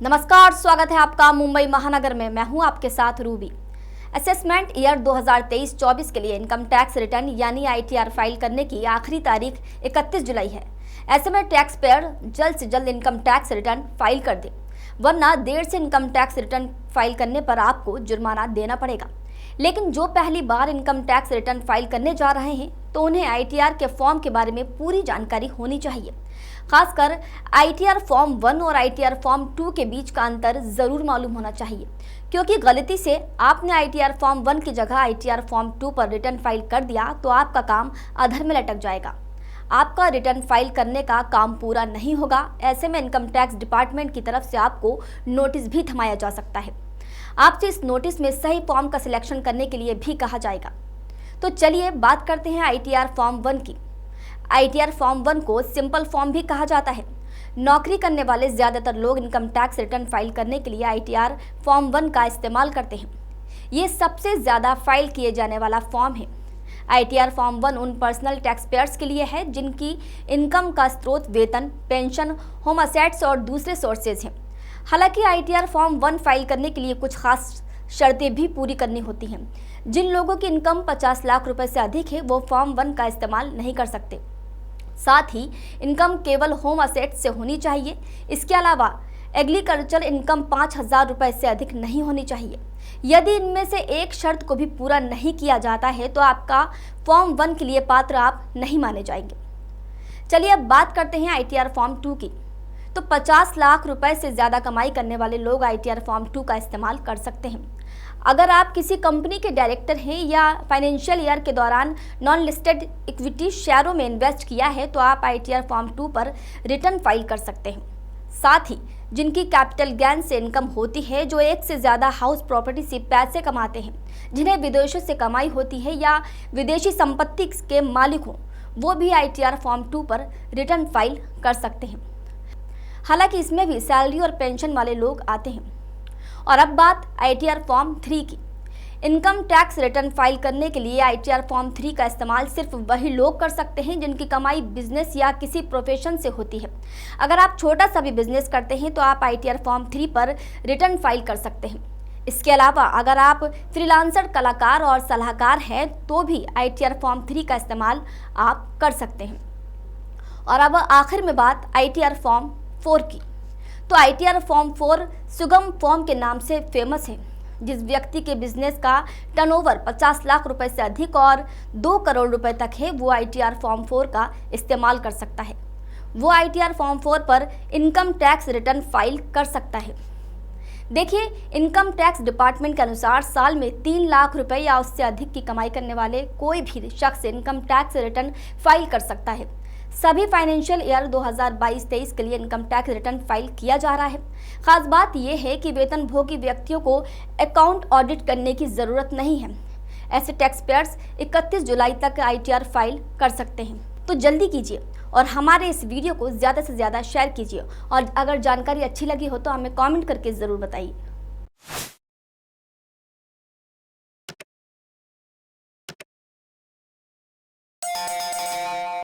नमस्कार, स्वागत है आपका मुंबई महानगर में। मैं हूं आपके साथ रूबी। असेसमेंट ईयर 2023-24 के लिए इनकम टैक्स रिटर्न यानी आईटीआर फाइल करने की आखिरी तारीख 31 जुलाई है। ऐसे में टैक्स पेयर जल्द से जल्द इनकम टैक्स रिटर्न फाइल कर दे, वरना देर से इनकम टैक्स रिटर्न फाइल करने पर आपको जुर्माना देना पड़ेगा। लेकिन जो पहली बार इनकम टैक्स रिटर्न फाइल करने जा रहे हैं तो उन्हें आईटीआर के फॉर्म के बारे में पूरी जानकारी होनी चाहिए। खासकर आईटीआर फॉर्म 1 और आईटीआर फॉर्म 2 के बीच का अंतर जरूर मालूम होना चाहिए, क्योंकि गलती से आपने आईटीआर फॉर्म 1 की जगह आईटीआर फॉर्म 2 पर रिटर्न फाइल कर दिया तो आपका काम अधर में लटक जाएगा। आपका रिटर्न फाइल करने का काम पूरा नहीं होगा। ऐसे में इनकम टैक्स डिपार्टमेंट की तरफ से आपको नोटिस भी थमाया जा सकता है। आपसे इस नोटिस में सही फॉर्म का सिलेक्शन करने के लिए भी कहा जाएगा। तो चलिए बात करते हैं आईटीआर फॉर्म 1 की। आईटीआर फॉर्म 1 को सिंपल फॉर्म भी कहा जाता है। नौकरी करने वाले ज्यादातर लोग इनकम टैक्स रिटर्न फाइल करने के लिए आईटीआर फॉर्म 1 का इस्तेमाल करते हैं। ये सबसे ज्यादा फाइल किए जाने वाला फॉर्म है। आईटीआर फॉर्म 1 उन पर्सनल टैक्स पेयर्स के लिए है जिनकी इनकम का स्रोत वेतन, पेंशन, होम असेट्स और दूसरे सोर्सेज हैं। हालांकि आईटीआर फॉर्म 1 फाइल करने के लिए कुछ खास शर्तें भी पूरी करनी होती हैं। जिन लोगों की इनकम 50 लाख रुपए से अधिक है वो फॉर्म 1 का इस्तेमाल नहीं कर सकते। साथ ही इनकम केवल होम असेट से होनी चाहिए। इसके अलावा एग्रीकल्चर इनकम 5,000 रुपए से अधिक नहीं होनी चाहिए। यदि इनमें से एक शर्त को भी पूरा नहीं किया जाता है तो आपका फॉर्म 1 के लिए पात्र आप नहीं माने जाएंगे। चलिए अब बात करते हैं आईटीआर फॉर्म 2 की। तो 50 लाख रुपए से ज़्यादा कमाई करने वाले लोग आईटीआर फॉर्म 2 का इस्तेमाल कर सकते हैं। अगर आप किसी कंपनी के डायरेक्टर हैं या फाइनेंशियल ईयर के दौरान नॉन लिस्टेड इक्विटी शेयरों में इन्वेस्ट किया है तो आप आईटीआर फॉर्म 2 पर रिटर्न फाइल कर सकते हैं। साथ ही जिनकी कैपिटल गेन से इनकम होती है, जो एक से ज़्यादा हाउस प्रॉपर्टी से पैसे कमाते हैं, जिन्हें विदेशों से कमाई होती है या विदेशी संपत्ति के मालिक हों, वो भी आईटीआर फॉर्म 2 पर रिटर्न फाइल कर सकते हैं। हालांकि इसमें भी सैलरी और पेंशन वाले लोग आते हैं। और अब बात आईटीआर फॉर्म 3 की। इनकम टैक्स रिटर्न फाइल करने के लिए आईटीआर फॉर्म 3 का इस्तेमाल सिर्फ वही लोग कर सकते हैं जिनकी कमाई बिजनेस या किसी प्रोफेशन से होती है। अगर आप छोटा सा भी बिजनेस करते हैं तो आप आईटीआर फॉर्म 3 पर रिटर्न फाइल कर सकते हैं। इसके अलावा अगर आप फ्रीलांसर, कलाकार और सलाहकार हैं तो भी आईटीआर फॉर्म 3 का इस्तेमाल आप कर सकते हैं। और अब आखिर में बात आईटीआर फॉर्म 4 की। तो आईटीआर फॉर्म 4 सुगम फॉर्म के नाम से फेमस है। जिस व्यक्ति के बिजनेस का टर्नओवर 50 लाख रुपए से अधिक और 2 करोड़ रुपए तक है वो आईटीआर फॉर्म 4 का इस्तेमाल कर सकता है। वो आईटीआर फॉर्म 4 पर इनकम टैक्स रिटर्न फाइल कर सकता है। देखिए, इनकम टैक्स डिपार्टमेंट के अनुसार साल में 3 लाख रुपए या उससे अधिक की कमाई करने वाले कोई भी शख्स इनकम टैक्स रिटर्न फाइल कर सकता है। सभी फाइनेंशियल ईयर 2022-23 के लिए इनकम टैक्स रिटर्न फाइल किया जा रहा है। खास बात यह है कि वेतनभोगी व्यक्तियों को अकाउंट ऑडिट करने की जरूरत नहीं है। ऐसे टैक्स पेयर्स 31 जुलाई तक आईटीआर फाइल कर सकते हैं। तो जल्दी कीजिए और हमारे इस वीडियो को ज़्यादा से ज़्यादा शेयर कीजिए। और अगर जानकारी अच्छी लगी हो तो हमें कमेंट करके ज़रूर बताइए।